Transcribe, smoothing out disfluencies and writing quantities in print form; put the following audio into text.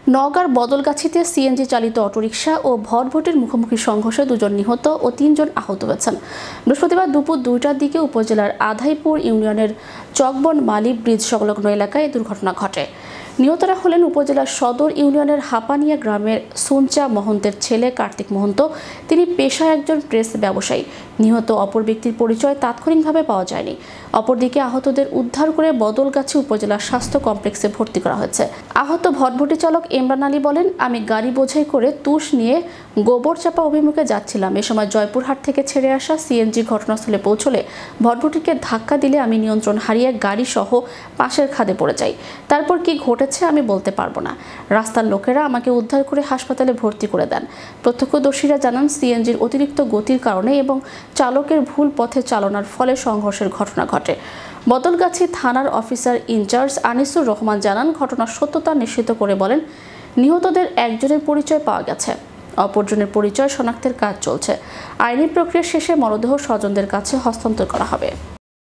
নওগাঁর বদলগাছিতে সিএনজি চালিত অটোরিকশা ও ভটভটির মুখোমুখি সংঘর্ষে 2 জন নিহত ও 3 জন আহত হয়েছেন। বৃহস্পতিবার দুপুর 2টার দিকে উপজেলার আধাইপুর ইউনিয়নের চকবন মালি ব্রিজ সংলগ্ন এলাকায় দুর্ঘটনা ঘটে। নিহতরা হলেন উপজেলার সদর ইউনিয়নের হাপানিয়া গ্রামের সুনচা মহন্তের ছেলে কার্তিক মহন্ত। তিনি পেশায় একজন প্রেস ব্যবসায়ী। নিহত অপর ব্যক্তির পরিচয় তাৎক্ষণিকভাবে পাওয়া যায়নি। অপরদিকে আহতদের উদ্ধার করে বদলগাছি উপজেলা স্বাস্থ্য কমপ্লেক্সে ভর্তি করা হয়েছে। আহত ভটভটি চালক ইমরান আলী বলেন, আমি গাড়ি বোঝাই করে তুষ নিয়ে গোবরচাপা অভিমুখে যাচ্ছিলাম। এ সময় জয়পুরহাট থেকে ছেড়ে আসা সিএনজি ঘটনাস্থলে পৌঁছলে ভটভটিকে ধাক্কা দিলে আমি নিয়ন্ত্রণ হারিয়ে গাড়ি সহ পাশের খাদে পড়ে যাই। তারপর কি ঘটেছে আমি বলতে পারবো না। রাস্তার লোকেরা আমাকে উদ্ধার করে হাসপাতালে ভর্তি করে দেন। প্রত্যক্ষদর্শীরা জানান, সিএনজির অতিরিক্ত গতির কারণে এবং চালকের ভুল পথে চালনার ফলে সংঘর্ষের ঘটনা ঘটে। বদলগাছি থানার অফিসার ইনচার্জ আনিসুর রহমান জানান, ঘটনার সত্যতা নিশ্চিত করে বলেন, নিহতদের একজনের পরিচয় পাওয়া গেছে, অপরজনের পরিচয় শনাক্তের কাজ চলছে। আইনি প্রক্রিয়া শেষে মরদেহ স্বজনদের কাছে হস্তান্তর করা হবে।